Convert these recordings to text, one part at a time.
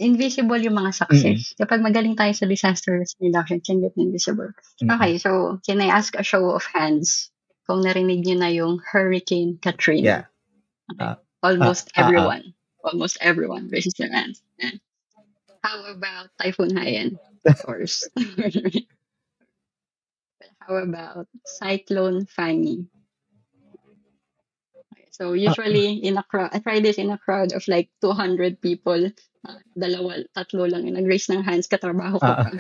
invisible yung mga success. Kapag magaling tayo sa disaster risk reduction, it can get invisible. Okay, so can I ask a show of hands kung narinig niyo na yung Hurricane Katrina? Okay. Almost everyone raises their hands. Yeah. How about Typhoon Haiyan? Of course. How about Cyclone Fanny? So usually in a crowd, I tried this in a crowd of like 200 people. Tatlo lang yung nag-raise ng hands, katrabaho ko pa.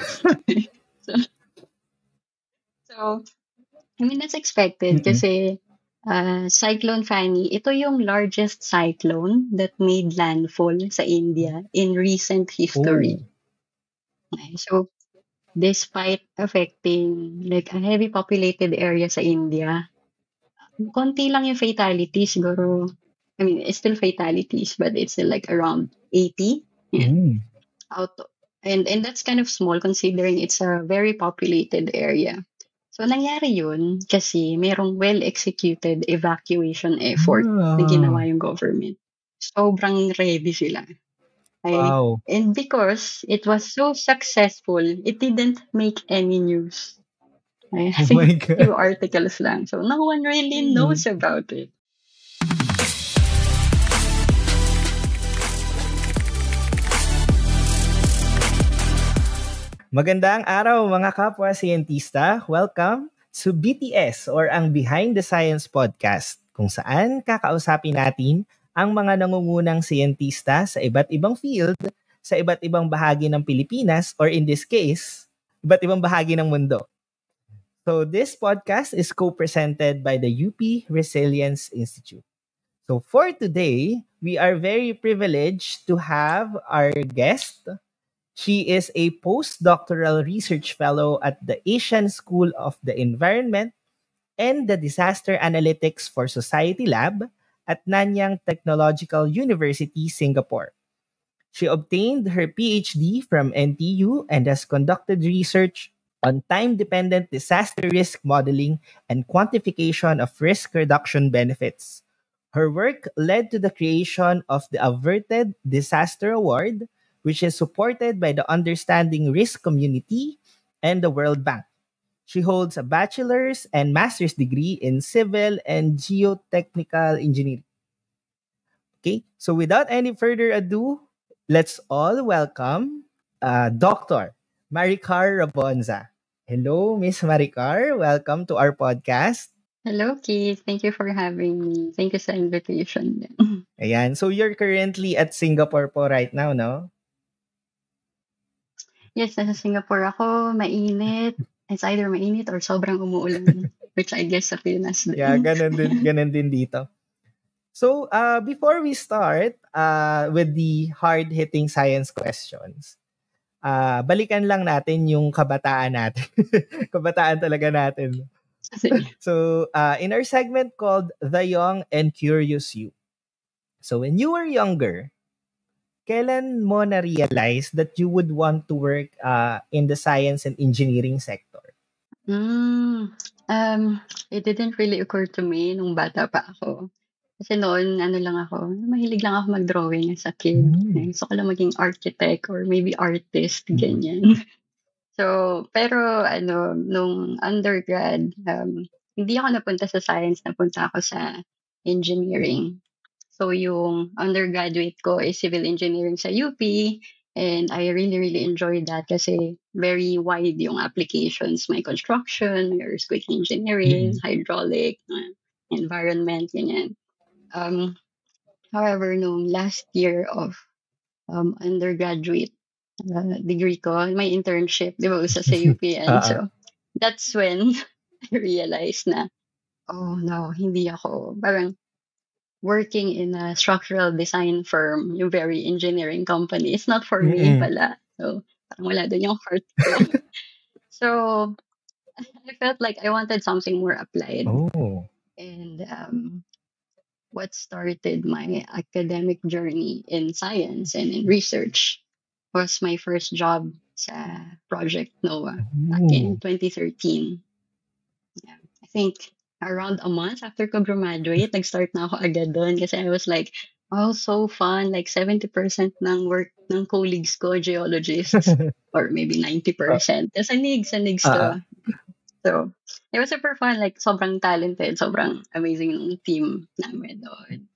so, I mean, that's expected kasi Cyclone Fanny, ito yung largest cyclone that made landfall sa India in recent history. Okay, so despite affecting like a heavy populated area sa India, konti lang yung fatalities, siguro. I mean, it's still fatalities, but it's still like around 80. Yeah. And that's kind of small considering it's a very populated area. So, nangyari yun kasi merong well-executed evacuation effort na ginawa yung government. Sobrang ready sila. Okay? Wow. And because it was so successful, it didn't make any news. I think few articles lang. So, no one really knows about it. Magandang araw mga kapwa siyentista. Welcome to BTS or ang Behind the Science Podcast, kung saan kakausapin natin ang mga nangungunang siyentista sa iba't ibang field, sa iba't ibang bahagi ng Pilipinas, or in this case, iba't ibang bahagi ng mundo. So this podcast is co-presented by the UP Resilience Institute. So for today, we are very privileged to have our guest. She is a postdoctoral research fellow at the Asian School of the Environment and the Disaster Analytics for Society Lab at Nanyang Technological University, Singapore. She obtained her PhD from NTU and has conducted research on time-dependent disaster risk modeling and quantification of risk reduction benefits. Her work led to the creation of the Averted Disaster Award, which is supported by the Understanding Risk Community and the World Bank. She holds a bachelor's and master's degree in civil and geotechnical engineering. Okay, so without any further ado, let's all welcome Dr. Maricar Rabonza. Hello, Miss Maricar. Welcome to our podcast. Hello, Keith. Thank you for having me. Thank you sa invitation. Ayan, so you're currently at Singapore po right now, no? Yes, nasa Singapore ako. Mainit. It's either mainit or sobrang umuulan. Which I guess sa Pinas din. Yeah, ganun din dito. So, before we start with the hard-hitting science questions, balikan lang natin yung kabataan natin. Kabataan talaga natin. So, in our segment called The Young and Curious You. So, when you were younger, kailan mo na-realize that you would want to work in the science and engineering sector? It didn't really occur to me nung bata pa ako. Kasi noon, mahilig lang ako mag-drawing as a kid. Gusto ko lang maging architect or maybe artist, ganyan. So, pero nung undergrad, hindi ako napunta sa science, napunta ako sa engineering. So, yung undergraduate ko is civil engineering sa UP, and I really, really enjoyed that kasi very wide yung applications. May construction, may earthquake engineering, hydraulic, environment, ganyan. However, nung last year of undergraduate degree ko, my internship, di ba, usa sa UPN. So, that's when I realized na, oh no, hindi ako, parang working in a structural design firm, yung very engineering company, it's not for me pala. So, parang wala doon yung heart ko. So, I felt like I wanted something more applied. And what started my academic journey in science and in research was my first job sa Project NOAA back in 2013. Yeah, I think around a month after ko graduate, nag-start na ako agad doon kasi I was like, Oh, so fun. Like 70% ng work ng colleagues ko, geologists, or maybe Ah, 90%. Sanig ah, to. So, it was super fun. Like, sobrang talented, sobrang amazing ng team namin doon.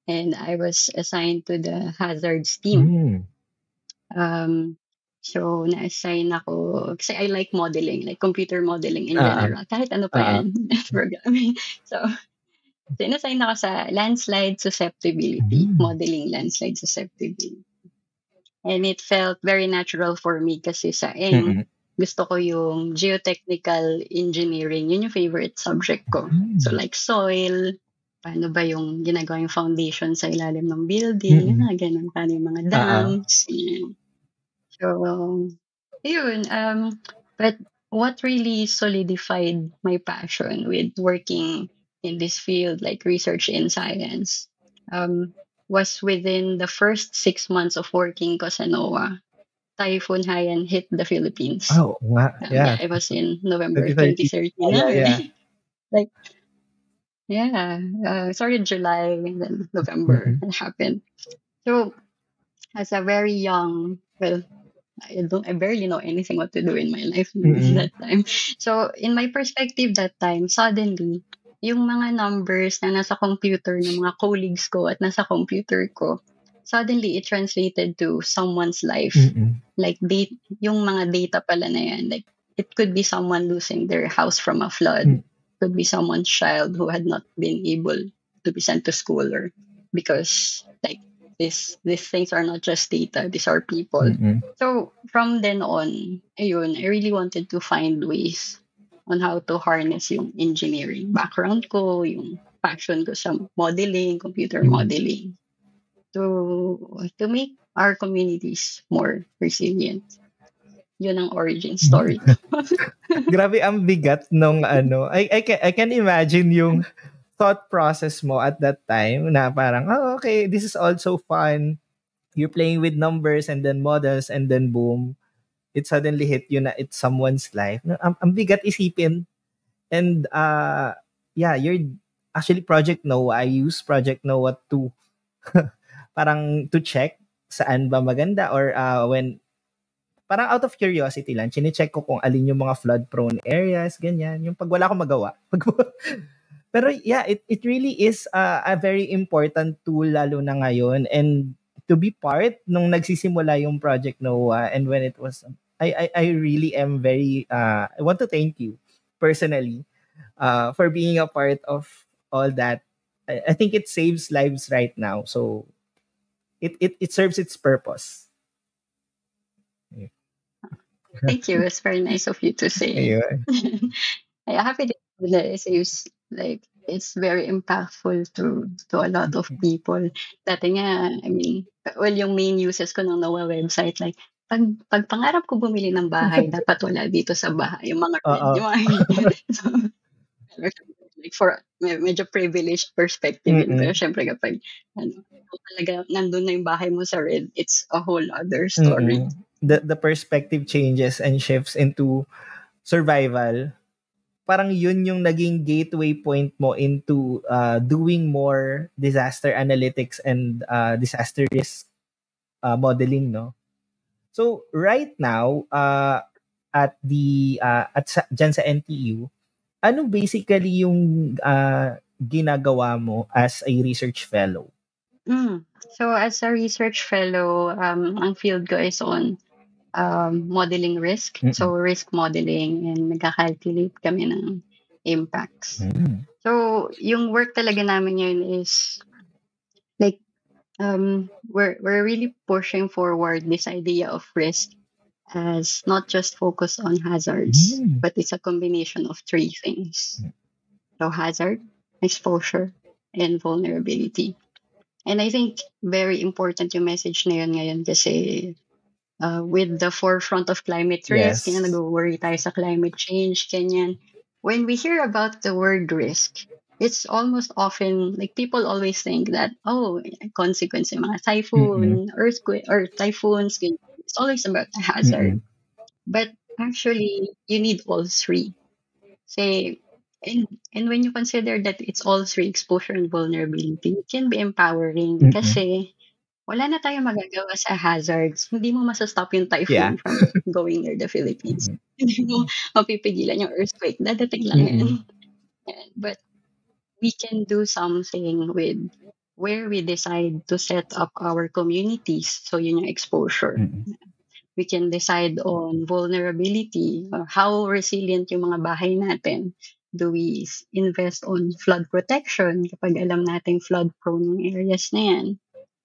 And I was assigned to the hazards team. mm, Um, so, na-assign ako, kasi I like modeling, like computer modeling in ah, general. Kahit ano pa ah, yan, programming. So, sinassign ako sa landslide susceptibility, mm, modeling landslide susceptibility. And it felt very natural for me kasi sa mm, gusto ko yung geotechnical engineering. Yun yung favorite subject ko. So mm, like soil, paano ba yung ginagawa yung foundation sa ilalim ng building, yung mm, mga ganun, paano yung mga ah, dams. Yan. So, yun. But what really solidified my passion with working in this field, like research in science, um, was within the first 6 months of working ko sa NOAA. Typhoon Haiyan hit the Philippines. oo nga, yeah, Yeah, it was in November 2013. 2013 Yeah, na. yeah, yeah. Like, yeah, started July and then November Mm, it happened. So, as a very young, well, I barely know anything what to do in my life mm, that time. So in my perspective that time, suddenly, yung mga numbers na nasa computer ng mga colleagues ko at nasa computer ko, suddenly it translated to someone's life. mm, Like yung mga data pala na yan, like it could be someone losing their house from a flood, mm, could be someone's child who had not been able to be sent to school or because like these things are not just data, these are people. mm, So from then on, ayun, I really wanted to find ways on how to harness yung engineering background ko, yung passion ko sa modeling, computer mm. modeling, to make our communities more resilient. Yun ang origin story ko. Grabe ang bigat nung ano, I can imagine yung thought process mo at that time na parang, oh, okay, this is also fun. You're playing with numbers and then models and then boom, it suddenly hit you na it's someone's life. No, ang bigat isipin. And yeah, you're actually Project Noah. I use Project Noah to parang to check saan ba maganda or when parang out of curiosity lang, chine-check ko kung alin yung mga flood prone areas, ganyan. Yung pag wala akong magawa. Pero yeah, it really is a very important tool lalo na ngayon and to be part nung nagsisimula yung Project Noah and when it was I really am very I want to thank you personally for being a part of all that. I think it saves lives right now. So it serves its purpose. Thank you. It's very nice of you to say. Ayun. I'm happy that like it's very impactful to a lot of people. Dati nga, I mean, well, yung main uses ko ng NOAA website, like, pag pangarap ko bumili ng bahay, dapat wala dito sa bahay, yung mga red, Oo. yung mga ganyan. So, like for medyo privileged perspective yun. Pero Mm-mm. syempre kapag kung talaga nandun na yung bahay mo sa red, it's a whole other story. Mm-mm. The perspective changes and shifts into survival. Parang yun yung naging gateway point mo into doing more disaster analytics and disaster risk modeling, no? So right now, dyan sa NTU, ano basically yung ginagawa mo as a research fellow? So as a research fellow, ang field ko is on modeling risk. Mm-mm. So risk modeling and nagka-calculate kami ng impacts. Mm. So yung work talaga namin yun is like we're really pushing forward this idea of risk as not just focus on hazards, Mm. but it's a combination of three things. So hazard, exposure, and vulnerability. And I think very important yung message na yun ngayon kasi with the forefront of climate risk, kanya Yes. nag-worry tayo sa climate change, ganyan. When we hear about the word risk, it's almost often like people always think that, oh, consequence yung mga Mm-mm. typhoon, earthquake, or typhoons, ganyan. It's always about a hazard. Mm-mm. But actually, you need all three. Say, And when you consider that it's all through exposure and vulnerability, it can be empowering Mm. kasi wala na tayong magagawa sa hazards. Hindi mo masa-stop yung Yeah. typhoon from going near the Philippines. Mm. Hindi mo mapipigilan yung earthquake, dadating lang yan. Mm. But we can do something with where we decide to set up our communities. So yun yung exposure. Mm. We can decide on vulnerability, how resilient yung mga bahay natin. Do we invest on flood protection kapag alam natin flood prone yung areas na yan?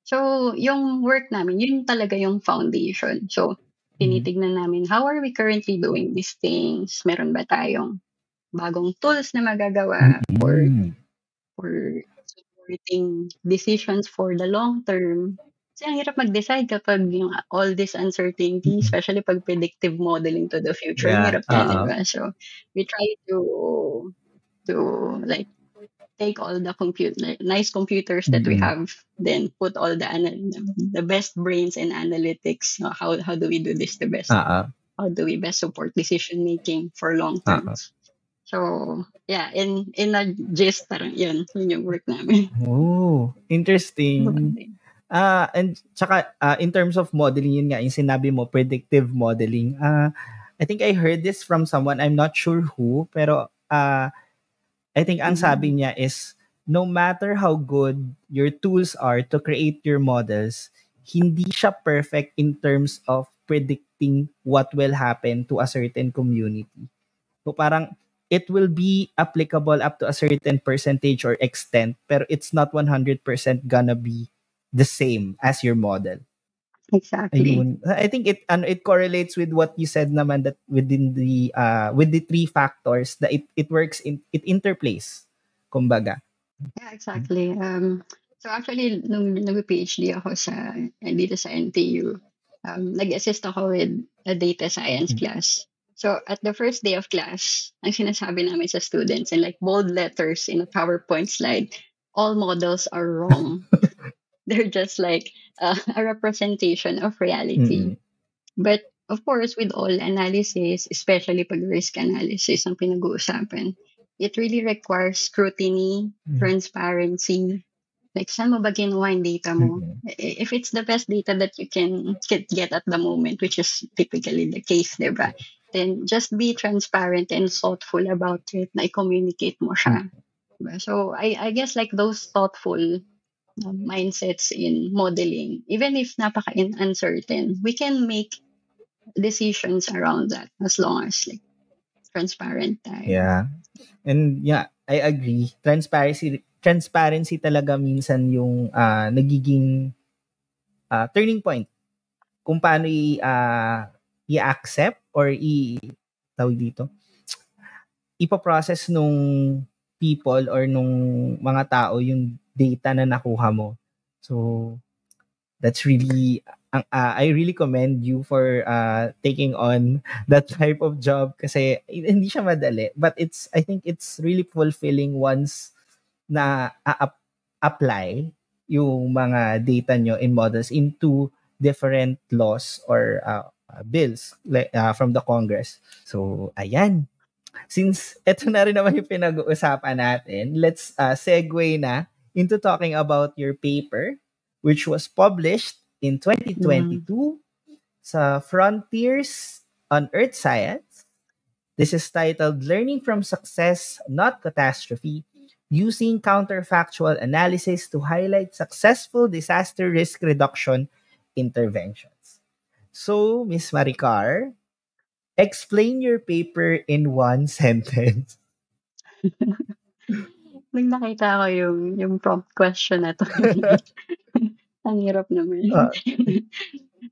So, yung work namin, yun talaga yung foundation. So, Mm. tinitignan namin, how are we currently doing these things? Meron ba tayong bagong tools na magagawa Mm. for supporting decisions for the long term? Kasi ang hirap mag-decide kapag yung all this uncertainty, Mm. especially pag predictive modeling to the future, ang Yeah, hirap yan, di ba? So, we try to like take all the nice computers that we Mm. have, then put all the best brains in analytics. How do we do this the best? Oo. How do we best support decision making for long Oo. terms? So yeah, in a gist, parang yun yung work namin. Oh, interesting. And tsaka in terms of modeling, yun nga, yung sinabi mo, predictive modeling. I think I heard this from someone, I'm not sure who, pero I think ang sabi Mhm. niya is, no matter how good your tools are to create your models, hindi siya perfect in terms of predicting what will happen to a certain community. So parang it will be applicable up to a certain percentage or extent, pero it's not 100% gonna be the same as your model. Exactly. Ayun. I think it correlates with what you said naman, that within the with the three factors that it works in, it interplays. Kumbaga. Yeah, exactly. So actually, nung nag-PhD ako dito sa NTU, nag-assist ako with a data science Mm. class. So at the first day of class, ang sinasabi namin sa students in like bold letters in a PowerPoint slide, all models are wrong. They're just like a representation of reality. Mm. But of course, with all analysis, especially pag risk analysis ang pinag-uusapan, it really requires scrutiny, Mm. transparency. Like, saan mo ba kinuha yung data mo? Mm. If it's the best data that you can get at the moment, which is typically the case, diba? Then just be transparent and thoughtful about it, na i-communicate mo Mm. siya. Diba? So, I guess like those thoughtful mindsets in modeling, even if uncertain, we can make decisions around that as long as like transparent tayo. Yeah. And yeah, I agree. Transparency talaga minsan yung nagiging turning point kung paano i-accept or tawag dito, ipaprocess nung people or nung mga tao yung data na nakuha mo. So that's really I really commend you for taking on that type of job, kasi hindi siya madali, but I think it's really fulfilling once na apply yung mga data nyo in models into different laws or bills like from the Congress. So ayan, since eto na rin naman yung pinag-uusapan natin, let's segue na into talking about your paper, which was published in Mm. 2022 sa Frontiers on Earth Science. This is titled Learning from Success, Not Catastrophe, Using Counterfactual Analysis to Highlight Successful Disaster Risk Reduction Interventions. So, Miss Maricar, explain your paper in one sentence. Nung nakita ko yung prompt question na to, ang hirap naman. Uh,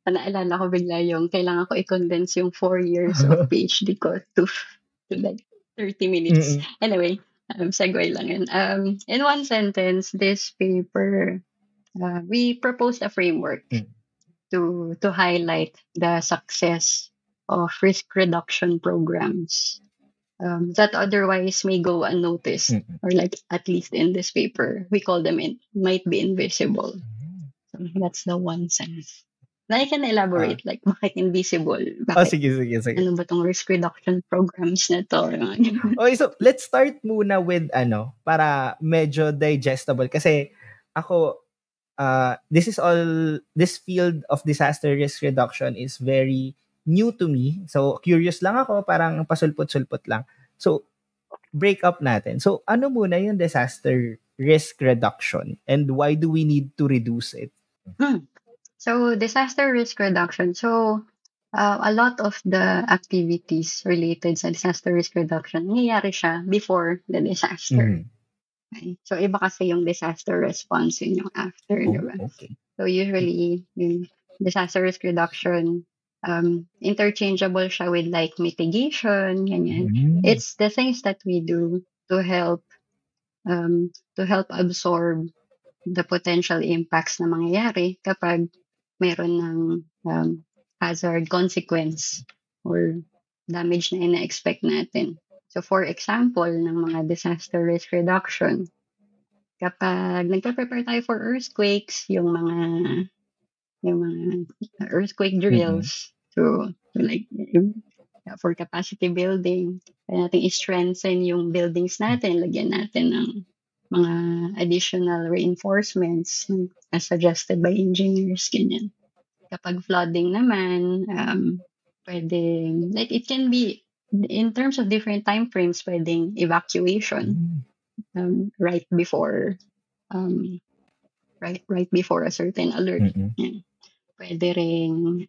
Naalala ko bigla yung kailangan ko i-condense yung 4 years of PhD ko to like 30 minutes. mm-mm. Anyway, segue lang yun. In one sentence, this paper, we proposed a framework Mm. to highlight the success of risk reduction programs that otherwise may go unnoticed, Mm-mm. or like at least in this paper, we call them might be invisible. So that's the one sense. I can Ah. elaborate, like, bakit invisible? Oh, Bakit, sige, sige, sige. ano ba tong risk reduction programs na to? Okay, so let's start muna with para medyo digestible. Kasi ako, this field of disaster risk reduction is very new to me. So, curious lang ako, parang pasulpot-sulpot lang. So, break up natin. So, ano muna yung disaster risk reduction and why do we need to reduce it? Hmm. So, disaster risk reduction. So, a lot of the activities related sa disaster risk reduction, nangyayari siya before the disaster. Mhm. Okay? So, iba kasi yung disaster response, yun yung after, di Oh, ba? okay. So, usually, yung disaster risk reduction, interchangeable siya with like mitigation, ganyan. Mm. It's the things that we do to help absorb the potential impacts na mangyayari kapag meron ng hazard consequence or damage na ina-expect natin. So for example, ng mga disaster risk reduction, kapag nagpe-prepare tayo for earthquakes, yung mga earthquake Mm-mm. drills to like for capacity building, kaya natin i-strengthen yung buildings natin, lagyan natin ng mga additional reinforcements as suggested by engineers, ganyan. Kapag flooding naman, pwedeng, like it can be, in terms of different time frames, pwedeng evacuation Mm. right before right before a certain alert. Mm-mm. Yan. Pwede ring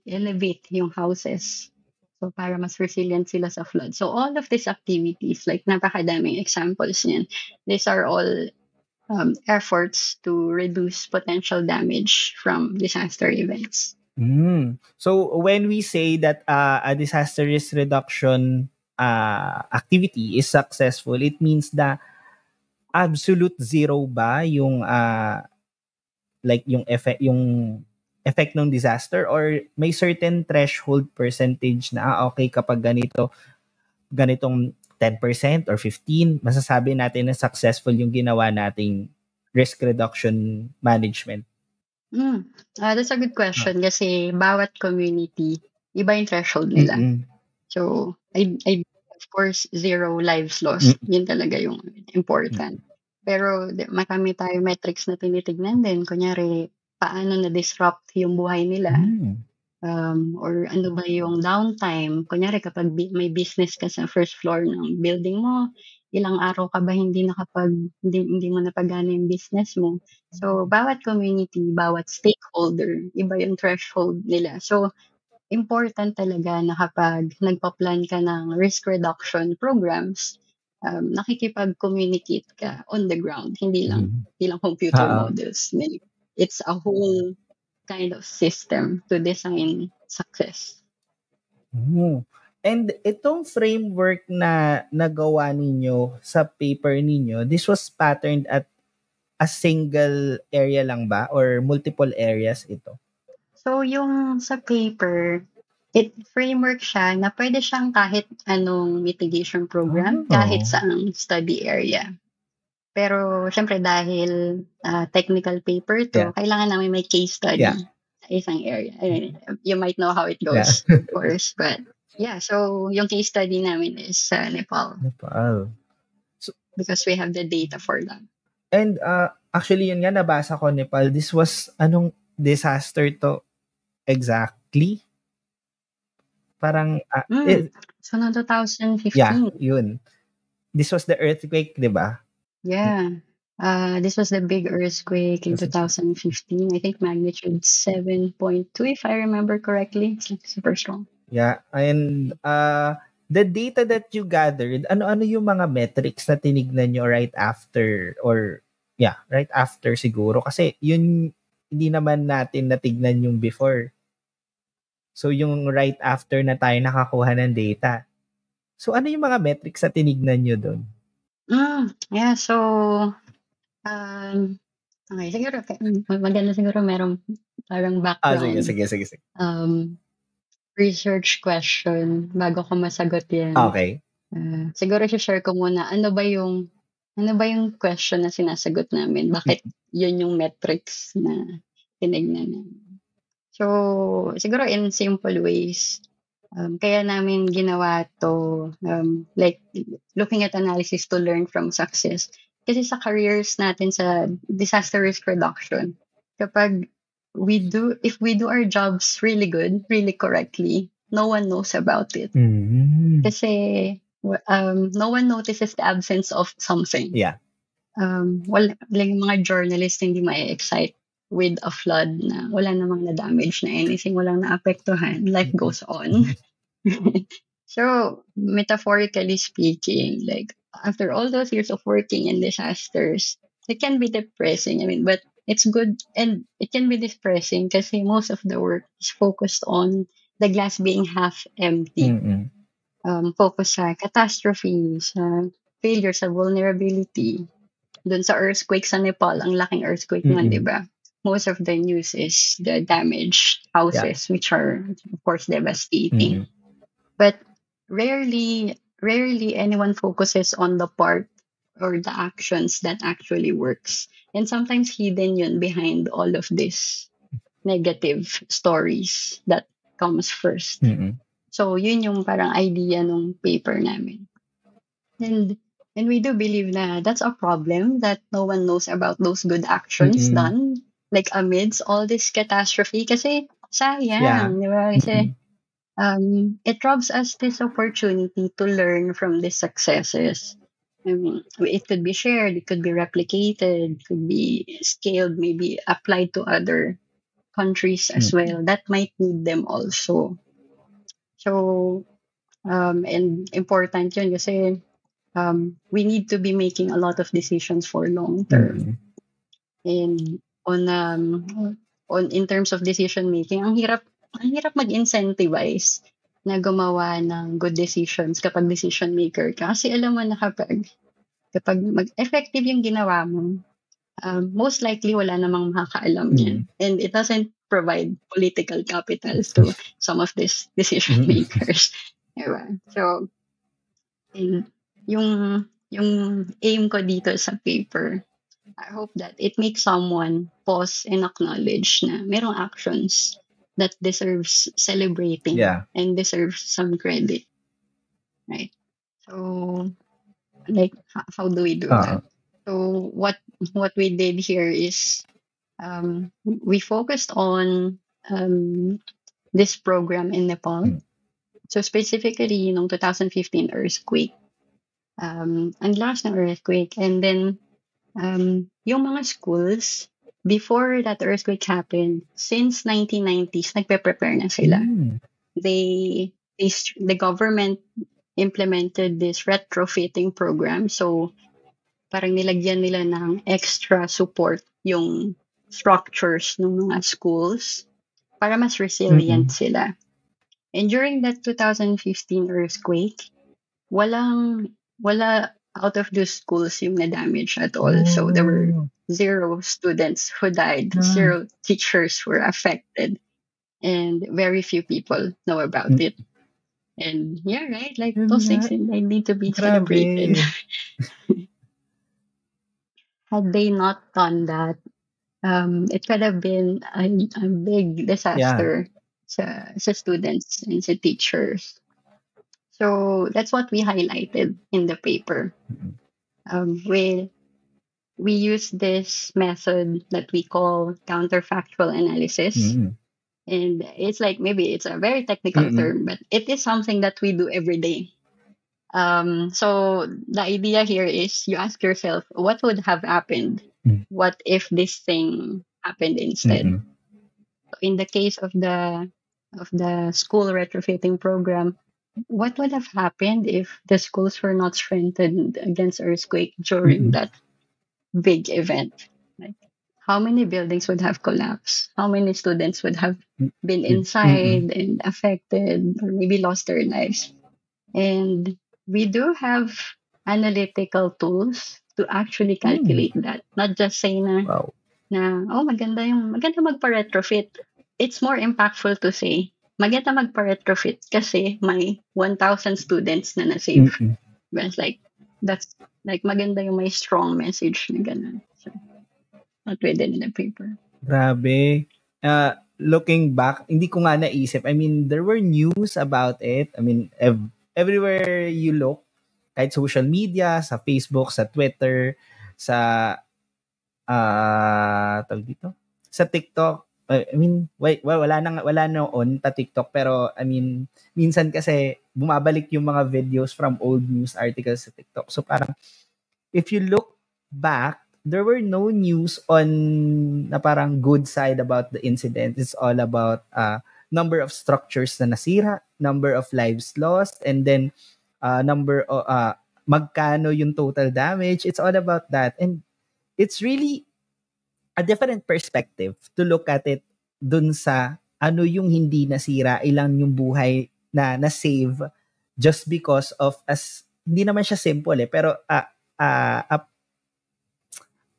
elevate yung houses. So, para mas resilient sila sa flood. So, all of these activities, like napakadaming examples niyan, these are all efforts to reduce potential damage from disaster events. So when we say that a disaster risk reduction activity is successful, it means that absolute zero ba yung like yung effect ng disaster, or may certain threshold percentage na okay kapag ganitong 10% or 15 masasabi natin na successful yung ginawa nating risk reduction management. That's a good Ah. question kasi bawat community, iba yung threshold nila. Mm-mm. So, I of course, zero lives lost. Mm-mm. Yun talaga yung important. Pero marami tayong metrics na tinitignan din. Kunyari, paano na-disrupt yung buhay nila? Mm. Or ano ba yung downtime? Kunyari, kapag may business ka sa first floor ng building mo, ilang araw ka ba hindi mo napagana yung business mo? So, bawat community, bawat stakeholder, iba yung threshold nila. So, important talaga na kapag nagpa-plan ka ng risk reduction programs, nakikipag-communicate ka on the ground, Mm. hindi lang computer Oo. models. It's a whole kind of system to design success. And itong framework na nagawa ninyo sa paper ninyo, this was patterned at a single area lang ba or multiple areas ito? So, yung sa paper, framework siya na pwede siyang kahit anong mitigation program, kahit Oh. saang study area. Pero syempre dahil technical paper Yeah. to, kailangan namin may case study Yeah. sa isang area. You might know how it Yeah. goes, of course. But yeah, so yung case study namin is Nepal Nepal. because we have the data for that. And actually yun nga nabasa ko, Nepal, this was anong disaster to exactly? Parang So no 2015. yeah, yun. This was the earthquake, 'di ba? Yeah. This was the big earthquake in 2015. I think magnitude 7.2, if I remember correctly. It's like super strong. Yeah, and the data that you gathered, ano-ano yung mga metrics na tinignan nyo right after, or right after siguro? Kasi yun, hindi naman natin natignan yung before. So yung right after na tayo nakakuha ng data. So ano yung mga metrics na tinignan nyo doon? Yeah, so okay, siguro maganda siguro merong parang background. Sige. Research question bago ko masagot 'yan. Okay. Siguro i-share ko muna ano ba yung question na sinasagot namin? Bakit yun yung metrics na tinignan namin. So, siguro in simple ways, kaya namin ginawa 'to, like looking at analysis to learn from success. Kasi sa careers natin sa disaster risk reduction, kapag if we do our jobs really good, really correctly, no one knows about it. Kasi no one notices the absence of something. Yeah. Like mga journalists hindi ma-excite with a flood na wala namang na-damage na anything, walang naapektuhan. Life goes on. So, metaphorically speaking, like after all those years of working in disasters, it can be depressing. I mean, but it's good and it can be depressing kasi most of the work is focused on the glass being half empty. Focus sa catastrophe, sa failure, sa vulnerability. Doon sa earthquake sa Nepal, ang laking earthquake nun, di ba? Most of the news is the damaged houses, which are, of course, devastating. But rarely anyone focuses on the part or the actions that actually works. And sometimes hidden yun behind all of these negative stories that comes first. So, yun yung parang idea nung paper namin. And we do believe na that's a problem that no one knows about those good actions done, like amidst all this catastrophe. Kasi sayang, di ba? Kasi it robs us this opportunity to learn from these successes. I mean, it could be shared, it could be replicated, could be scaled, maybe applied to other countries as well that might need them also. So, and important yun kasi we need to be making a lot of decisions for long term. And on in terms of decision making, ang hirap mag-incentivize na gumawa ng good decisions kapag decision maker ka. Kasi alam mo na kapag effective yung ginawa mo, most likely wala namang makakaalam yan. And it doesn't provide political capital to some of these decision makers. Diba? So, yung aim ko dito sa paper, I hope that it makes someone pause and acknowledge na merong actions that deserves celebrating and deserves some credit. Right? So, like, how do we do that? So, what we did here is we focused on this program in Nepal. So, specifically, yung 2015 earthquake. Ang last ng earthquake. And then, yung mga schools, before that earthquake happened, since 1990s, nagpe-prepare na sila. The government implemented this retrofitting program. So, parang nilagyan nila ng extra support yung structures ng mga schools para mas resilient sila. And during that 2015 earthquake, wala out of those schools yung na-damage at all. So there were 0 students who died, 0 teachers were affected, and very few people know about it. And yeah, right? Like those things they need to be celebrated. Had they not done that, it could have been a big disaster sa students and sa teachers. So that's what we highlighted in the paper. We use this method that we call counterfactual analysis. And it's like, maybe it's a very technical term, but it is something that we do every day. So the idea here is you ask yourself, what would have happened? What if this thing happened instead? In the case of the school retrofitting program, what would have happened if the schools were not strengthened against earthquake during that big event? Like, how many buildings would have collapsed? How many students would have been inside and affected or maybe lost their lives? And we do have analytical tools to actually calculate that. Not just say na, maganda magpa-retrofit. It's more impactful to say, maganda magpa-retrofit kasi may 1,000 students na na-save. But that's like maganda yung may strong message na ganun. So, not written in the paper. Grabe. Looking back, hindi ko nga naisip. I mean, there were news about it. I mean, everywhere you look, kahit social media, sa Facebook, sa Twitter, sa tawag dito, sa TikTok. I mean, wala noon pa TikTok, pero I mean, minsan kasi bumabalik yung mga videos from old news articles sa TikTok. So parang if you look back, there were no news on na parang good side about the incident. It's all about number of structures na nasira, number of lives lost, and then number of magkano yung total damage. It's all about that. And it's really a different perspective to look at it dun sa ano yung hindi nasira, ilang yung buhay na na-save just because of hindi naman siya simple pero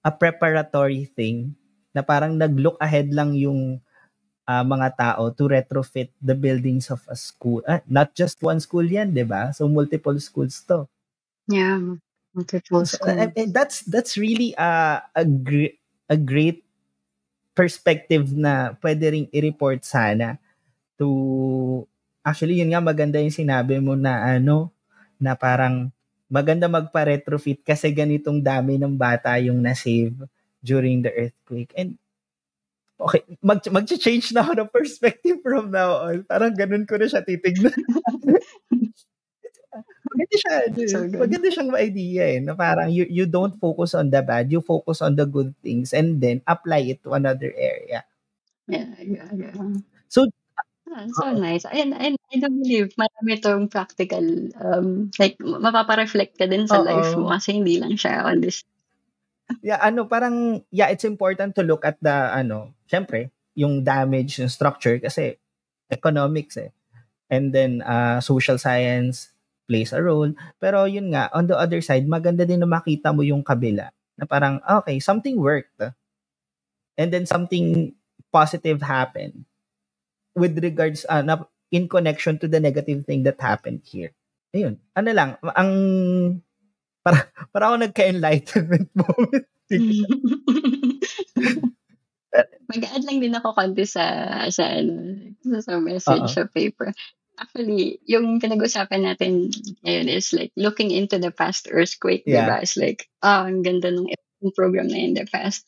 a preparatory thing na parang nag-look ahead lang yung mga tao to retrofit the buildings of a school. Not just one school yan, di ba? So multiple schools to. Yeah, multiple schools. That's really a great perspective na pwede ring i-report sana to, actually yun nga maganda yung sinabi mo na na parang maganda magpa-retrofit kasi ganitong dami ng bata yung na-save during the earthquake. And okay, mag-change na ako ng perspective from now on. Parang ganun ko na siya titignan. Maganda siyang idea na parang you don't focus on the bad, you focus on the good things and then apply it to another area. Yeah. So nice. And I do believe marami itong practical, like mapapa-reflect ka din sa life mo kasi hindi lang siya on this. Yeah, parang, it's important to look at the, syempre, yung damage, yung structure kasi economics and then social science plays a role. Pero yun nga, on the other side, maganda din na makita mo yung kabila na parang, okay, something worked. And then something positive happened with regards, in connection to the negative thing that happened here. Ayun. Lang, para ako nagka-enlightenment moment. Mag-add lang din ako konti sa message sa paper. Actually, yung pinag-usapan natin ngayon is like looking into the past earthquake, diba? It's like, ang ganda ng program na in the past.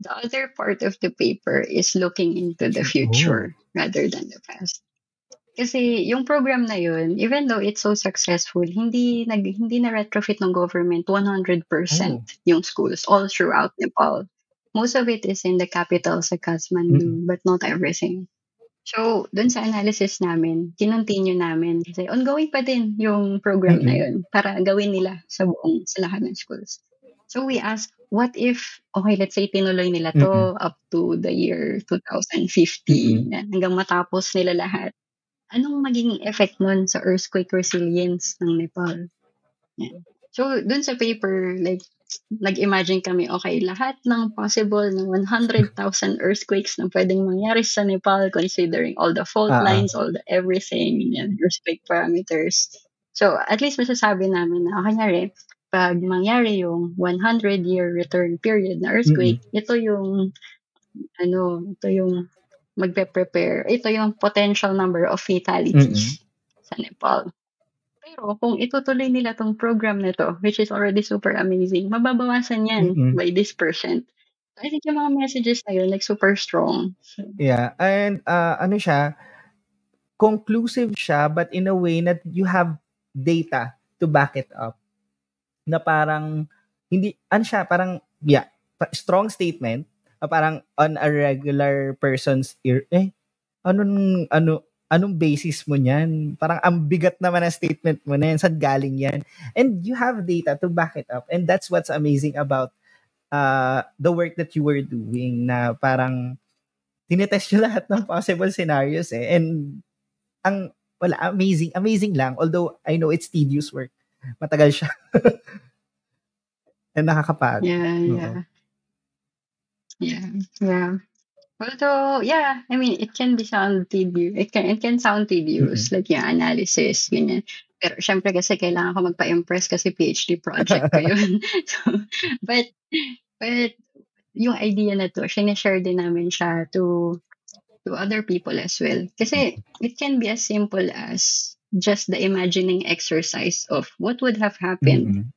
The other part of the paper is looking into the future rather than the past. Kasi yung program na yun, even though it's so successful, hindi na retrofit ng government 100% yung schools all throughout Nepal. Most of it is in the capital sa Kathmandu, but not everything. So, dun sa analysis namin, kinontinue namin kasi ongoing pa din yung program na yun para gawin nila sa lahat ng schools. So, we asked, what if, okay, let's say tinuloy nila to up to the year 2050 hanggang matapos nila lahat. Anong magiging effect nun sa earthquake resilience ng Nepal? Yeah. So, dun sa paper, like, nag-imagine kami, okay, lahat ng possible ng 100,000 earthquakes na pwedeng mangyari sa Nepal considering all the fault lines, all the everything, and earthquake parameters. So, at least masasabi namin na, kanyari, pag mangyari yung 100-year return period na earthquake, ito yung magpe-prepare. Ito yung potential number of fatalities sa Nepal. Pero kung itutuloy nila tong program na to, which is already super amazing, mababawasan yan by this percent. I think yung mga messages na yun, like super strong. Yeah, and siya, conclusive siya, but in a way that you have data to back it up. Na parang, hindi, siya, parang, strong statement, parang on a regular person's ear, anong basis mo niyan? Parang ang bigat naman ang statement mo na yan. Saan galing yan? And you have data to back it up. And that's what's amazing about the work that you were doing na parang tinetest nyo lahat ng possible scenarios And amazing lang. Although I know it's tedious work. Matagal siya. And nakakapagod. Yeah. Although, I mean, it can sound tedious. It can sound tedious, like yung analysis, ganyan. Pero syempre kasi kailangan ko magpa-impress kasi PhD project ko yun. So, but yung idea na to, sinishare din namin siya to other people as well. Kasi it can be as simple as just the imagining exercise of what would have happened Mm-mm.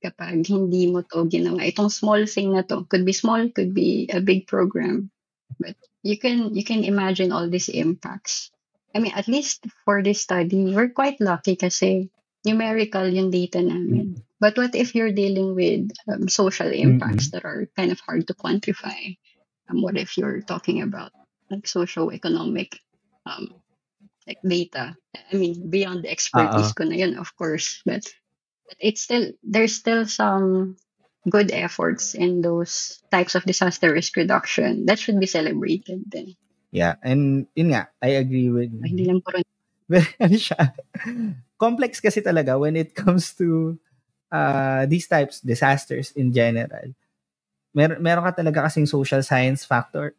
kapag hindi mo to ginawa. Itong small thing na to, could be small, could be a big program. But you can imagine all these impacts. I mean, at least for this study, we're quite lucky kasi numerical yung data namin. But what if you're dealing with social impacts that are kind of hard to quantify? What if you're talking about like socio-economic like data? I mean, beyond the Oo. expertise ko na yun, of course. But it's still, there's still some good efforts in those types of disaster risk reduction that should be celebrated then. Yeah, and yun nga, I agree with Hindi lang puro ano siya, complex kasi talaga when it comes to these types disasters in general. Meron ka talaga kasing social science factor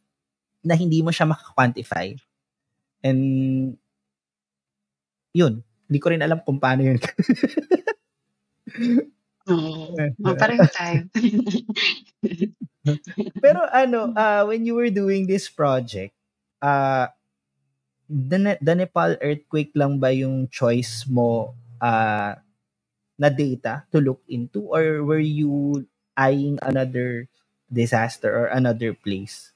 na hindi mo siya maka-quantify. And yun, hindi ko rin alam kung paano yun. pareho tayo. Pero when you were doing this project, the Nepal earthquake lang ba yung choice mo na data to look into, or were you eyeing another disaster or another place?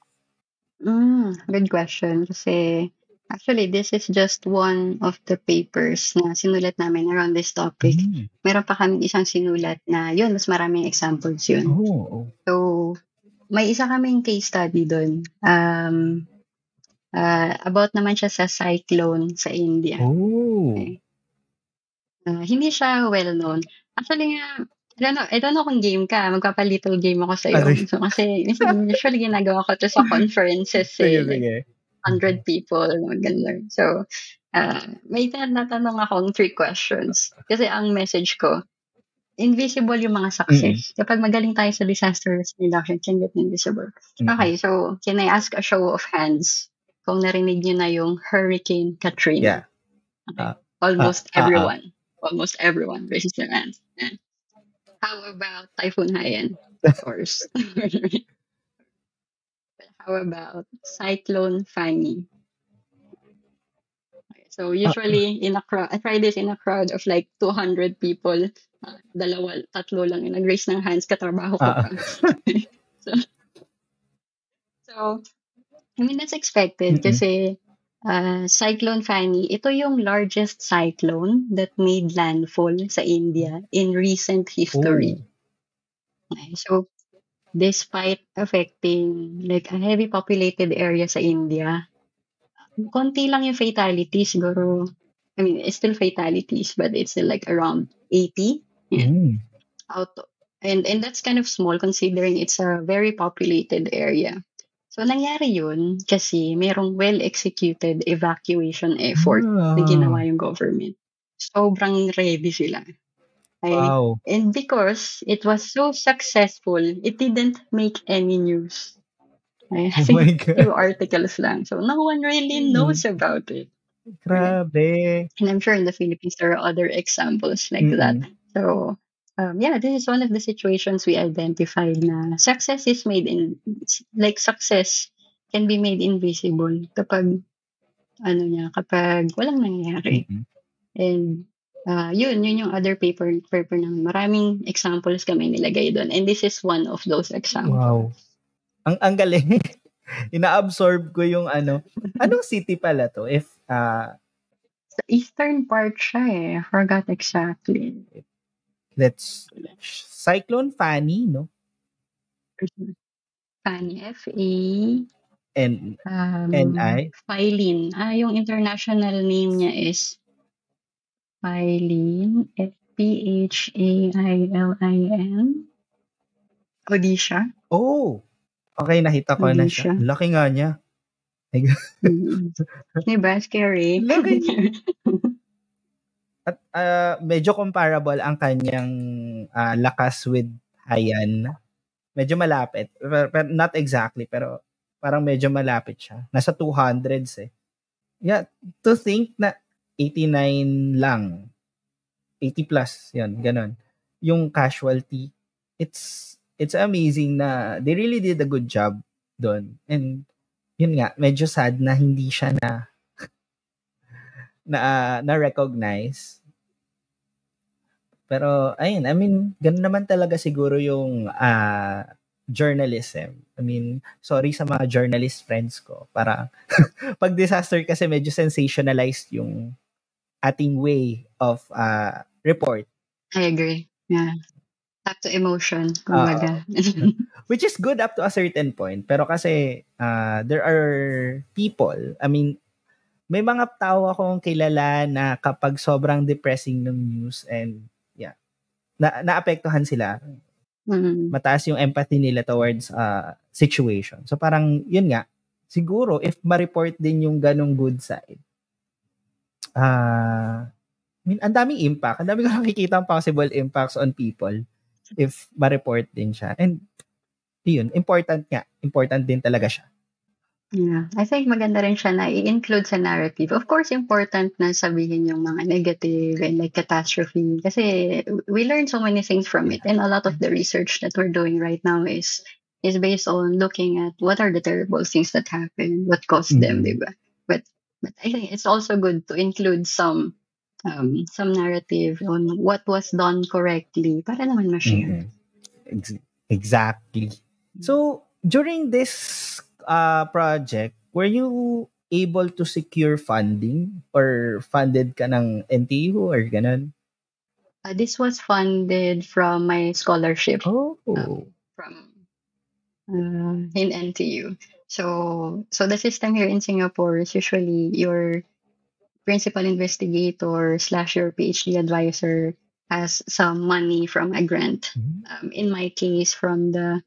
Good question. Kasi actually, this is just one of the papers na sinulat namin around this topic. Meron pa kami isang sinulat na yun, mas maraming examples yun. Oh. So, may isa kaming case study doon. About naman siya sa cyclone sa India. Oh. Okay. Hindi siya well-known. Actually nga, I don't know kung game ka. Magpapalittle game ako sa'yo. So, kasi usually ginagawa ko to sa conferences like 100 people, maganda. So, may natanong akong 3 questions. Kasi ang message ko, invisible yung mga success. Kapag magaling tayo sa disaster risk reduction, can get invisible. Okay, so can I ask a show of hands kung narinig nyo na yung Hurricane Katrina? Yeah. Okay. Almost everyone raises their hands. Yeah. How about Typhoon Haiyan? Of course. How about Cyclone Fanny? Okay, so usually in a crowd, I tried this in a crowd of like 200 people. Tatlo lang yung nag-raise ng hands, katrabaho ko pa. So, I mean, that's expected kasi Cyclone Fanny, ito yung largest cyclone that made landfall sa India in recent history. Okay, so, despite affecting like a heavy populated area sa India, konti lang yung fatalities. Siguro, I mean, it's still fatalities, but it's still like around 80. Yeah. And that's kind of small considering it's a very populated area. So, nangyari yun kasi merong well-executed evacuation effort na ginawa yung government. Sobrang ready sila. Okay? Wow. And because it was so successful, it didn't make any news. I think few articles lang. So, no one really knows about it. Grabe. And I'm sure in the Philippines, there are other examples like that. So, this is one of the situations we identified na success can be made invisible kapag walang nangyayari. And yun yung other paper namin. Maraming examples kami nilagay doon. And this is one of those examples. Wow. Ang galing. Ina-absorb ko yung Anong city pala to? If sa eastern part siya eh. I forgot exactly. That's Cyclone Fanny, no? Fanny, F-A N-I? Phylline. Yung international name niya is Phylline. F-P-H-A-I-L-I-N. Odisha. Oh! Okay, nakita ko na siya. Laki nga niya. Diba? Scary. At medyo comparable ang kanyang lakas with Haiyan. Medyo malapit. Pero not exactly, pero parang medyo malapit siya. Nasa 200s eh. Yeah, to think na 89 lang. 80 plus, yun, ganun. Yung casualty, it's it's amazing na they really did a good job doon. And yun nga, medyo sad na hindi siya na recognize. Pero ayun, I mean, ganun naman talaga siguro yung journalism. I mean, sorry sa mga journalist friends ko. Para pag disaster kasi medyo sensationalized yung ating way of report. I agree. Yeah. Back to emotion, Oo. kumbaga. Which is good up to a certain point. Pero kasi there are people, I mean, may mga tao akong kilala na kapag sobrang depressing ng news and naapektuhan sila, Mm. mataas yung empathy nila towards situation. So parang yun nga, siguro if ma-report din yung ganong good side, I mean, ang daming impact. Ang daming nakikita ang possible impacts on people if ma-report din siya. And yun, important nga. Important din talaga siya. Yeah. I think maganda rin siya na i-include sa narrative. Of course, important na sabihin yung mga negative and like catastrophe. Kasi we learn so many things from it. And a lot of the research that we're doing right now is based on looking at what are the terrible things that happen, what caused them, Mhm. diba? But I think it's also good to include some narrative on what was done correctly para naman ma-share. Mhm. Exactly. So, during this project, were you able to secure funding or funded ka ng NTU or ganun? This was funded from my scholarship Oh. from in NTU. So the system here in Singapore is usually your principal investigator / your PhD advisor has some money from a grant. In my case, from the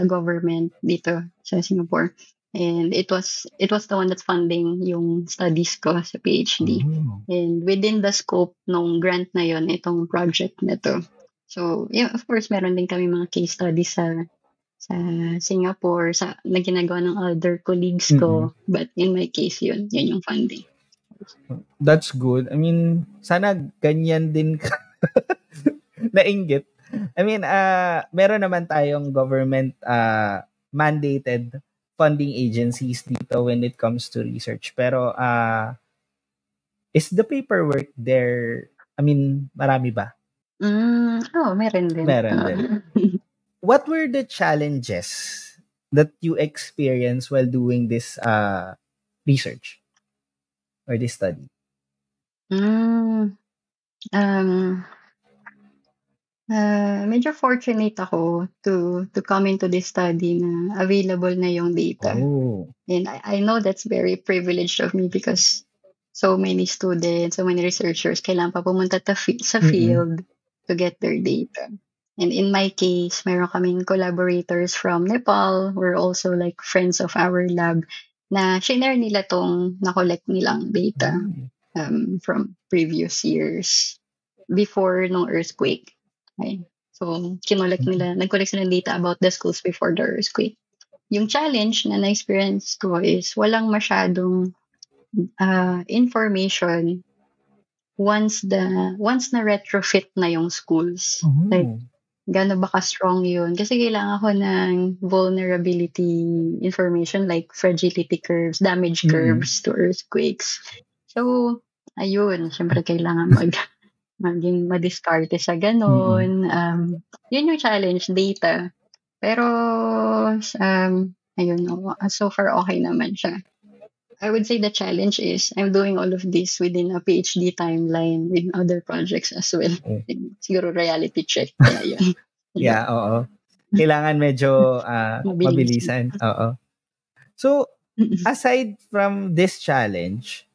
government dito sa Singapore. And it was the one that's funding yung studies ko sa PhD. Oh. And within the scope nung grant na yon, itong project na to. So, yeah, of course, meron din kami mga case studies sa Singapore na ginagawa ng other colleagues ko. But in my case, yun yung funding. That's good. I mean, sana ganyan din ka nainggit. I mean, meron naman tayong government mandated funding agencies dito when it comes to research. Pero is the paperwork there, I mean, marami ba? Meron din. Meron din. What were the challenges that you experienced while doing this research or this study? Medyo fortunate ako to come into this study na available na yung data. Oh. And I know that's very privileged of me because so many students, so many researchers kailangan pa pumunta sa field to get their data. And in my case, meron kaming collaborators from Nepal. We're also like friends of our lab na share nila tong na-collect nilang data from previous years before nung earthquake. Okay. So, nag-collect sila ng data about the schools before the earthquake. Yung challenge na na-experience ko is walang masyadong information once na retrofit na yung schools. Like, gano'n ba ka-strong yun? Kasi kailangan ko ng vulnerability information like fragility curves, damage curves to earthquakes. So, ayun, syempre kailangan maging madiskarte sa ganun. Yun yung challenge, data. Pero, ayun, so far okay naman siya. I would say the challenge is I'm doing all of this within a PhD timeline with other projects as well. Siguro reality check. Kaya yun. Yeah, oo. Kailangan medyo mabilisan. Oo. So, aside from this challenge,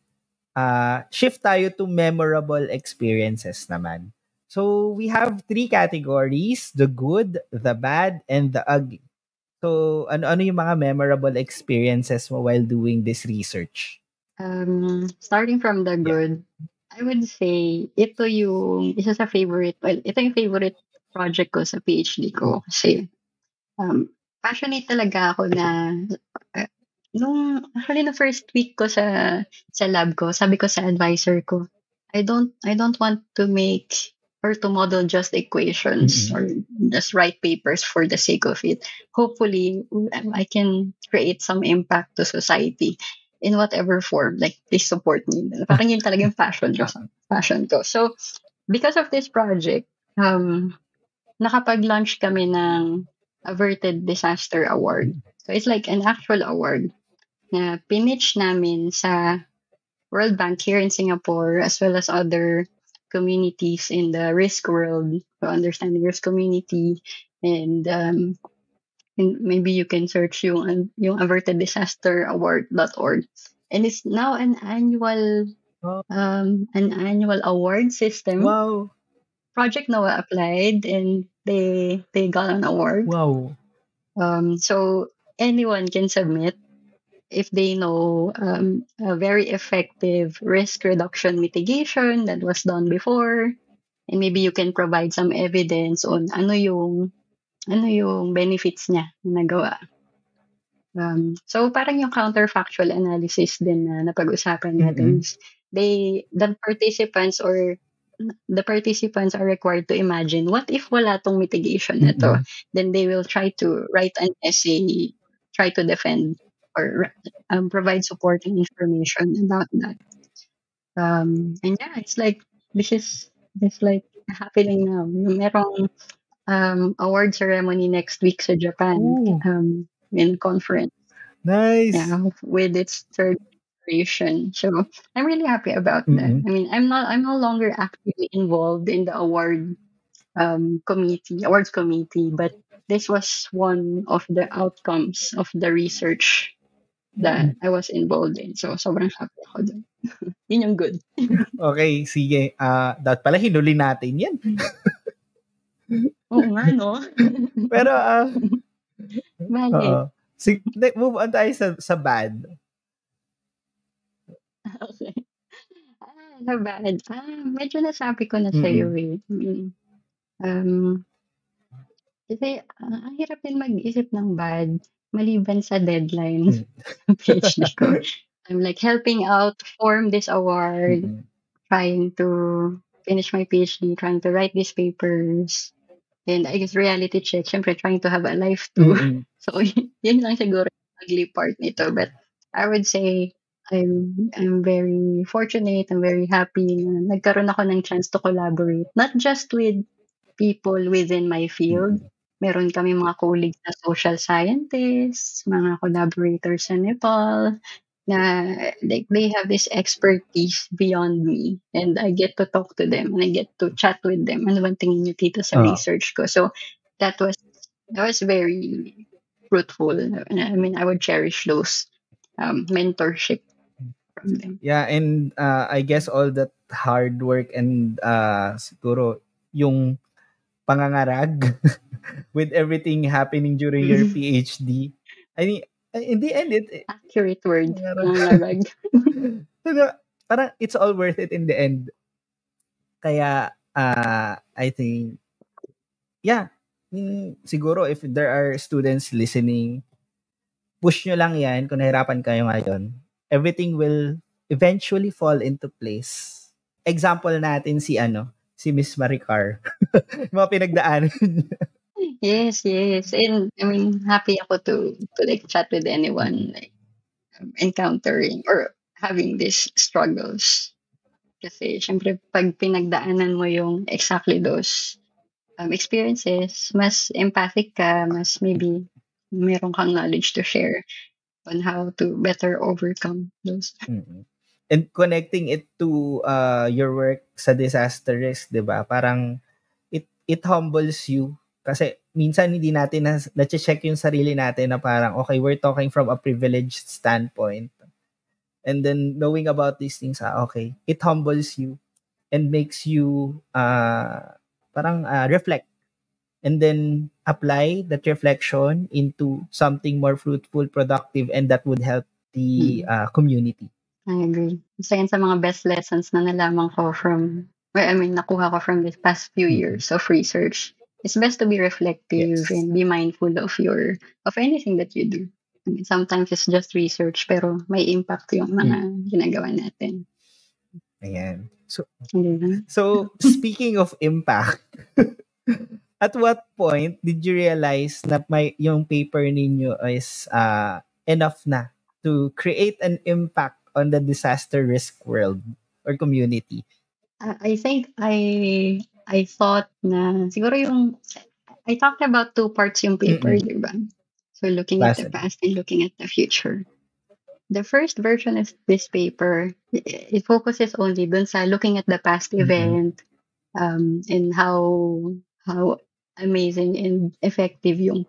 shift tayo to memorable experiences naman. So, we have 3 categories, the good, the bad, and the ugly. So, ano yung mga memorable experiences mo while doing this research? Starting from the good, I would say ito yung favorite project ko sa PhD ko kasi passionate talaga ako na nung first week ko sa lab ko, sabi ko sa advisor ko, I don't want to make or to model just equations Mm-mm. or just write papers for the sake of it. Hopefully, I can create some impact to society in whatever form. Like, please support me. Parang yun talaga yung passion ko. So, because of this project, nakapag-launch kami ng Averted Disaster Award. So, it's like an actual award na pinitch namin sa World Bank here in Singapore, as well as other communities in the risk world, to understand the risk community. And maybe you can search yung Averted Disaster Award.org. And it's now Oh, an annual award system. wow. Project Noah applied and they got an award. Wow. So anyone can submit if they know a very effective risk reduction mitigation that was done before, and maybe you can provide some evidence on ano yung benefits niya na nagawa. So parang yung counterfactual analysis din na napag-usapan natin Mm-mm. is the participants are required to imagine, what if wala tong mitigation na to? Mm-mm. Then they will try to write an essay, try to defend or provide supporting information about that. And yeah, it's like this like happening now. Merong award ceremony next week sa Japan, Ooh, in conference. nice. Yeah, with its third iteration. So I'm really happy about that. Mm-mm. I mean, I'm no longer actively involved in the awards committee, but this was one of the outcomes of the research that Mm-mm. I was involved in. So sobrang happy ako dun. Yun yung good. Okay, sige. Dapat pala hinuli natin yan. Oo nga, no? Pero, oo. Bakit? Move on tayo sa bad. Okay. Sa bad. Medyo nasabi ko na sa'yo Mm-mm. eh. Um, Kasi ang hirap din mag-isip ng bad maliban sa deadline Mm. ng PhD ko. I'm like helping out to form this award, Mm-mm. trying to finish my PhD, trying to write these papers, and I guess reality check, syempre trying to have a life too. Mm-mm. So, yun lang siguro yung ugly part nito. But I would say I'm very fortunate, I'm very happy na nagkaroon ako ng chance to collaborate, not just with people within my field. Mm-mm. Meron kami mga colleagues na social scientists, mga collaborators sa Nepal, na like they have this expertise beyond me, and I get to talk to them and I get to chat with them. Ano bang tingin niyo dito sa Oo. research ko? So that was very fruitful. I mean, I would cherish those mentorship from them. Yeah, and I guess all that hard work and siguro yung pangangarag with everything happening during your PhD. I mean, in the end, Accurate word. pangarag. Nangangarag. Pero parang it's all worth it in the end. Kaya, I think, yeah, siguro if there are students listening, push nyo lang yan kung nahirapan kayo ngayon. Everything will eventually fall into place. Example natin si Miss Maricar. Mga pinagdaanan. Yes, yes. And I mean, happy ako to like chat with anyone like encountering or having these struggles. Kasi syempre pag pinagdaanan mo yung exactly those experiences, mas empathic ka, mas maybe meron kang knowledge to share on how to better overcome those. Mm-mm. And connecting it to your work sa disaster risk, 'di ba? Parang it humbles you kasi minsan hindi natin na-check yung sarili natin na parang okay, we're talking from a privileged standpoint. And then knowing about these things, okay, it humbles you and makes you parang reflect and then apply that reflection into something more fruitful, productive, and that would help the community. I agree. Isa yan sa mga best lessons na nalaman ko nakuha ko from this past few years of research. It's best to be reflective Yes. and be mindful of anything that you do. I mean, sometimes it's just research, pero may impact yung mga ginagawa natin. Ayan. So, Ayun. so speaking of impact, at what point did you realize na yung paper ninyo is enough na to create an impact on the disaster risk world or community? I think I thought na siguro yung I talked about two parts yung paper, Mm-mm. di ba? So looking at the Classic. past and looking at the future. The first version of this paper, it focuses only dun sa looking at the past Mm-mm. event, and how amazing and effective yung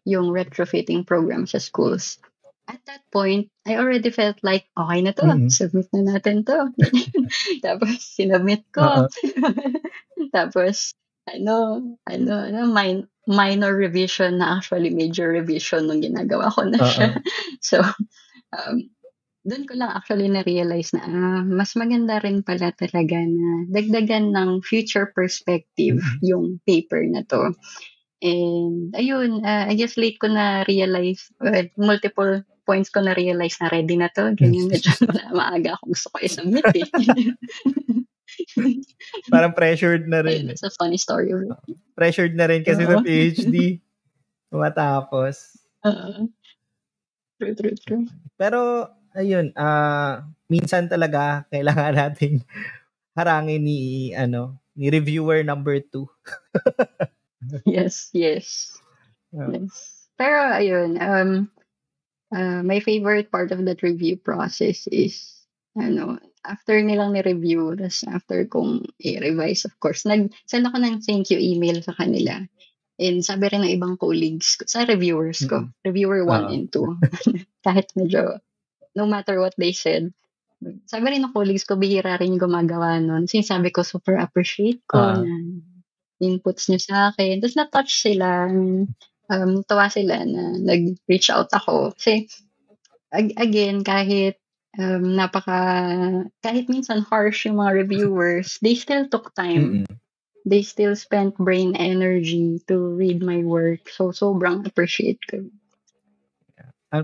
retrofitting program sa schools. At that point, I already felt like, okay na to, Mm-mm. submit na natin to. Tapos, sinubmit ko. Oo. Tapos, minor revision na actually major revision nung ginagawa ko na Oo. siya. So, um, doon ko lang actually na-realize na mas maganda rin pala talaga na dagdagan ng future perspective Mm-mm. yung paper na to. And ayun, I guess late ko na-realize, multiple points ko na-realize na ready na to, ganyan, medyo maaga ako gusto ko i-submit eh. Parang pressured na Ayun, rin eh. that's a funny story of it. Pressured na rin kasi sa Oo. PhD. Matapos. Oo. True. Pero, ayun, minsan talaga kailangan nating harangin ni reviewer number 2. Yes. Yeah. Yes. Pero ayun, my favorite part of that review process is, after nilang ni-review, tas after kong i-revise, of course, nag-send ako ng thank you email sa kanila. And sabi rin ng ibang colleagues, sa reviewers ko, Mm-mm. reviewer 1 Oo. and 2, kahit medyo, no matter what they said, sabi rin ng colleagues ko, bihira rin gumagawa nun. Sinasabi ko, super appreciate ko Ah. na inputs niyo sa akin. Tapos na-touch sila, tuwa sila na nag-reach out ako. Kasi, again, kahit minsan harsh yung mga reviewers, they still took time. Mm-mm. They still spent brain energy to read my work. So, sobrang appreciate ko.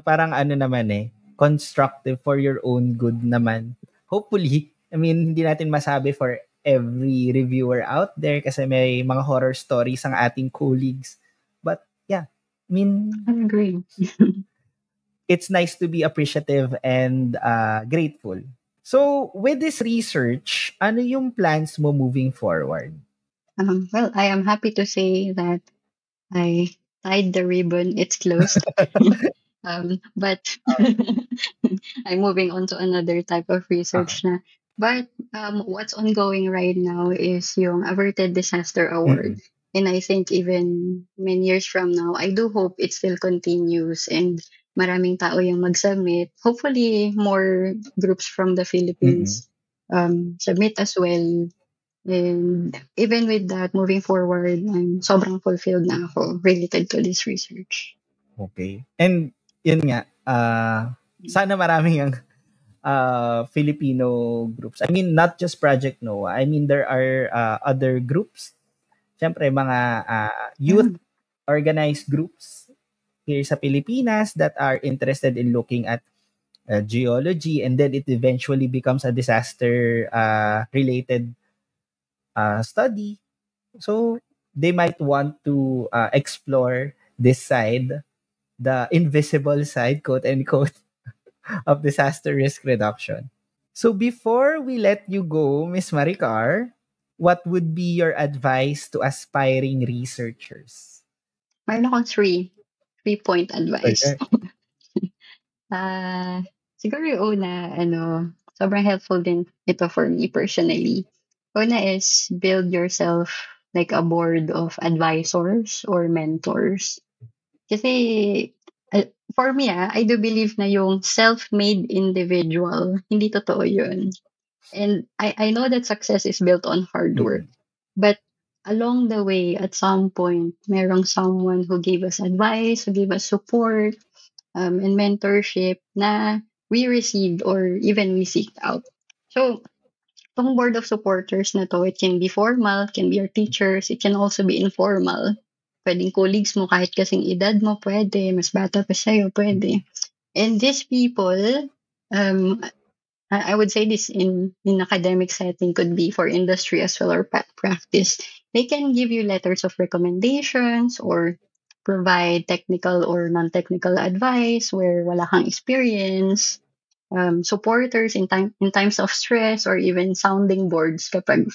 Parang naman constructive for your own good naman. Hopefully, I mean, hindi natin masabi for every reviewer out there kasi may mga horror stories ang ating colleagues. But yeah, I mean, I agree. it's nice to be appreciative and grateful. So, with this research, ano yung plans mo moving forward? Well, I am happy to say that I tied the ribbon. It's closed. But I'm moving on to another type of Ah. research na. But what's ongoing right now is yung Averted Disaster Mm-mm. Award. And I think even many years from now, I do hope it still continues and maraming tao yung mag-submit. Hopefully, more groups from the Mm-mm. Philippines submit as well. And even with that, moving forward, I'm sobrang fulfilled na ako related to this research. Okay. And yun nga, sana maraming ang Filipino groups. I mean, not just Project NOAA. I mean, there are other groups. Siyempre, mga youth Yeah. organized groups here sa Pilipinas that are interested in looking at geology, and then it eventually becomes a disaster related study. So, they might want to explore this side, the invisible side, quote unquote, of disaster risk reduction. So before we let you go, Miss Maricar, what would be your advice to aspiring researchers? Mayroon akong three-point advice. Okay. Siguro yung una, sobrang helpful din ito for me personally. Una is build yourself like a board of advisors or mentors. Kasi, for me, I do believe na yung self-made individual, hindi totoo yun. And I know that success is built on hard work. Mm-mm. But along the way, at some point, merong someone who gave us advice, who gave us support, and mentorship na we received or even we seeked out. So, tong board of supporters na to, it can be formal, it can be your teachers, it can also be informal. Pwedeng colleagues mo, kahit kasing edad mo, pwede. Mas bata pa sa'yo, pwede. And these people, um, I would say this in academic setting could be for industry as well or practice. They can give you letters of recommendations or provide technical or non-technical advice where wala kang experience, supporters in times of stress, or even sounding boards kapag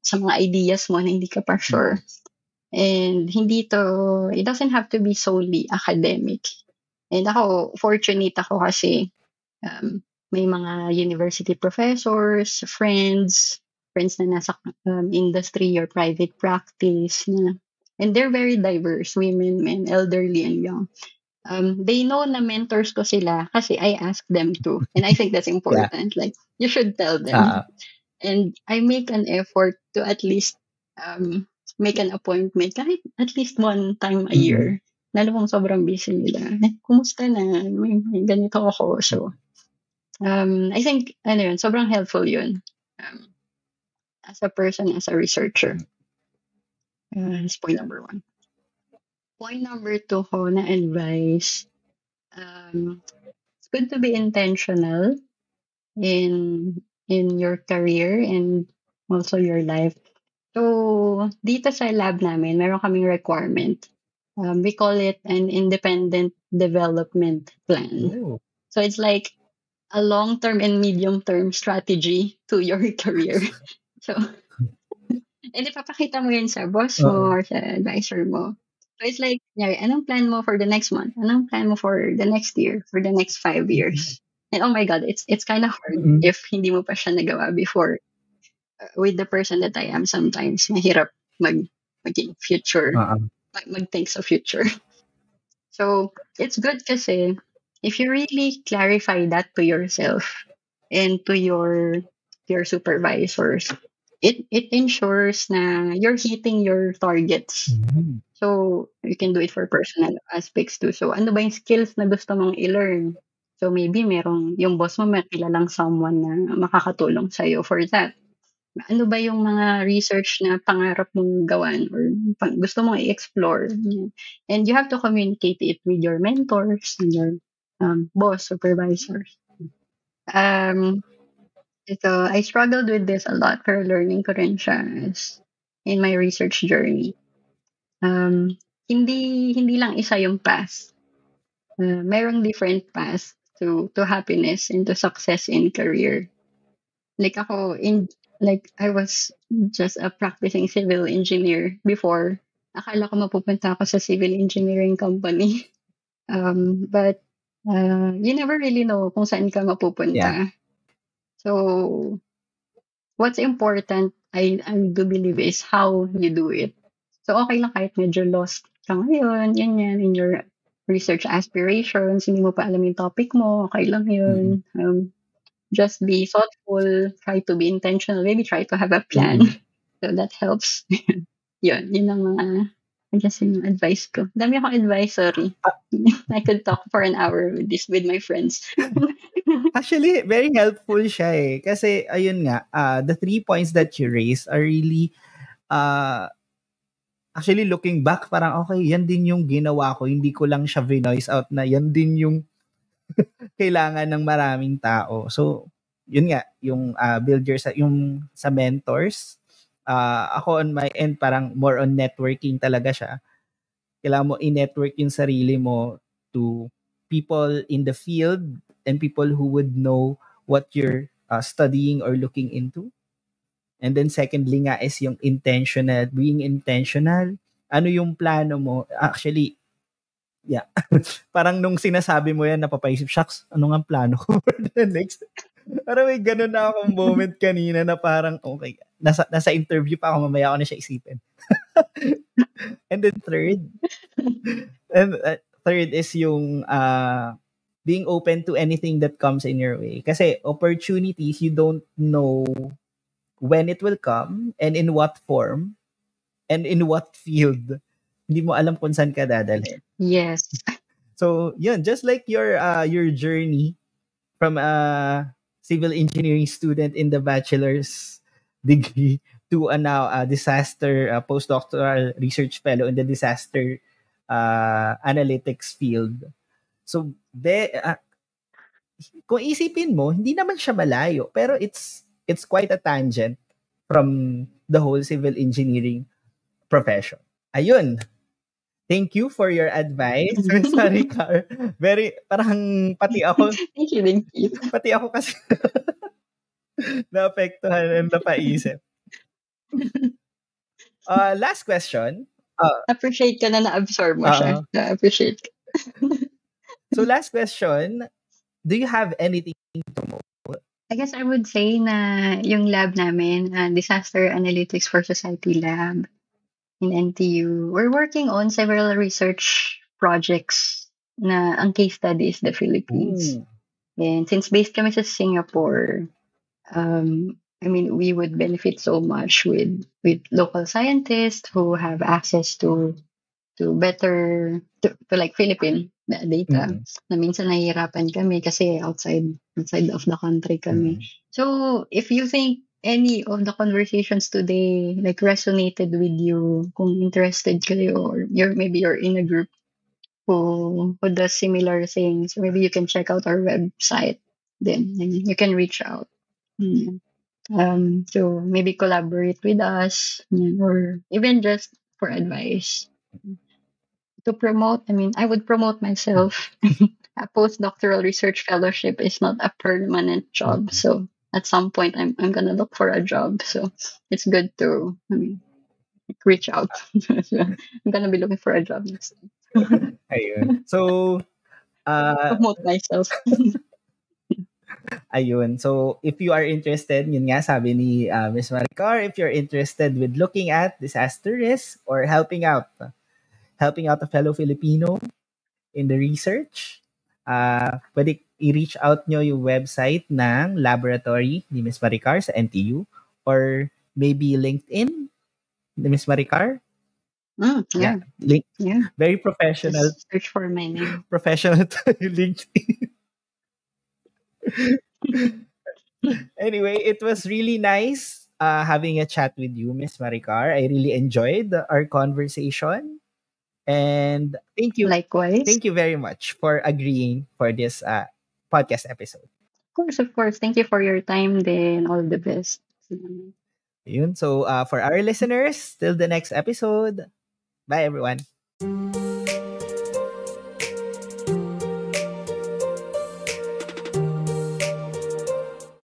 sa mga ideas mo na hindi ka pa sure. And it doesn't have to be solely academic. And ako, fortunate ako kasi um, may mga university professors, friends na nasa industry or private practice na, and they're very diverse, women, men, elderly, and young. They know na mentors ko sila kasi I ask them to. And I think that's Yeah. important. Like, you should tell Uh, them. And I make an effort to at least um, make an appointment kahit at least one time a mm-mm. year. Lalo kung sobrang busy nila. Kumusta na? May ganito ako. So, I think, ano yun, sobrang helpful yun. Um, as a person, as a researcher. That's point number one. Point number two ko na advice, it's good to be intentional in your career and also your life. So, dito sa lab namin, meron kaming requirement. We call it an independent development plan. Oh. So, it's like a long-term and medium-term strategy to your career. So, and ipapakita mo yun sa boss Oo. mo or sa advisor mo. So, it's like, kunyari, anong plan mo for the next month? Anong plan mo for the next year? For the next 5 years? And oh my God, it's kind of hard Mm-mm. if hindi mo pa siya nagawa before. With the person that I am, sometimes mahirap maging future, Uh-uh. mag-think sa future. So, it's good kasi if you really clarify that to yourself and to your supervisors, it ensures na you're hitting your targets. Mm. So, you can do it for personal aspects too. So, ano ba yung skills na gusto mong i-learn? So, maybe yung boss mo may kilalang someone na makakatulong sa'yo for that. Ano ba yung mga research na pangarap mong gawan or gusto mong i-explore? Yan. And you have to communicate it with your mentors and your boss, supervisors. Um, so I struggled with this a lot for learning ko rin siya in my research journey. Hindi lang isa yung path. Merong different paths to happiness and to success in career. Like I was just a practicing civil engineer before. Akala ko mapupunta ako sa civil engineering company. But you never really know kung saan ka Yeah. mapupunta. So, what's important, I do believe, is how you do it. So, okay lang kahit medyo lost ka ngayon, yan, in your research aspirations, hindi mo pa alam yung topic mo, okay lang Mm-mm. yun. Just be thoughtful, try to be intentional, maybe try to have a plan. Mm-mm. So that helps. Yun ang mga, I guess yung advice ko. Dami akong advice, sorry. I could talk for an hour with my friends. Actually, very helpful siya eh. Kasi, ayun nga, the 3 points that you raised are really, actually looking back, parang okay, yan din yung ginawa ko. Hindi ko lang siya vinoise out na yan din yung kailangan ng maraming tao. So, yun nga, yung build yung sa mentors. Ako on my end, parang more on networking talaga siya. Kailangan mo i-network yung sarili mo to people in the field and people who would know what you're studying or looking into. And then secondly nga is yung being intentional. Ano yung plano mo? Actually, yeah. Parang nung sinasabi mo yan, napapaisip, shucks, ano nga ang plano ko for the next? Parang may ganun na akong moment kanina na parang, okay, nasa interview pa ako, mamaya ako na siya isipin. And then third is yung being open to anything that comes in your way. Kasi opportunities, you don't know when it will come and in what form and in what field. Hindi mo alam kung saan ka dadalhin. Yes. So, yun, just like your journey from a civil engineering student in the bachelor's degree to a now disaster postdoctoral research fellow in the disaster analytics field. So, kung isipin mo, hindi naman siya malayo, pero it's quite a tangent from the whole civil engineering profession. Ayun. Thank you for your advice, Miss Maricar. Very, parang Thank you, thank you. pati ako kasi naapektuhan and napaisip. Last question. Appreciate ka na na-absorb mo siya. Na-appreciate ka. So last question, do you have anything to promote? I guess I would say na yung lab namin, Disaster Analytics for Society Lab in NTU, we're working on several research projects na ang case study is the Philippines. Ooh. And since based kami sa Singapore, I mean, we would benefit so much with local scientists who have access to better to like Philippine data. Mm. Na minsan nahihirapan kami kasi outside of the country kami. So if you think any of the conversations today like resonated with you, kung interested kayo or maybe you're in a group who does similar things, maybe you can check out our website. Then you can reach out. Mm. So maybe collaborate with us, or even just for advice. To promote, I mean, I would promote myself. A postdoctoral research fellowship is not a permanent job. So at some point, I'm gonna look for a job. So it's good to, I mean, reach out. So, I'm gonna be looking for a job next time. Ayun. So, Promote myself. ayun. So, if you are interested, yun nga sabi ni Ms. Maricar, if you're interested with looking at disaster risk or helping out a fellow Filipino in the research, pwede i-reach out nyo yung website ng laboratory ni Ms. Maricar sa NTU or maybe LinkedIn ni Ms. Maricar. Yeah. Very professional. Just search for my name. Professional to LinkedIn. Anyway, it was really nice having a chat with you, Miss Maricar. I really enjoyed our conversation. And thank you. Likewise. Thank you very much for agreeing for this podcast episode. Of course. Thank you for your time then. All the best. Yun. So for our listeners, till the next episode. Bye everyone.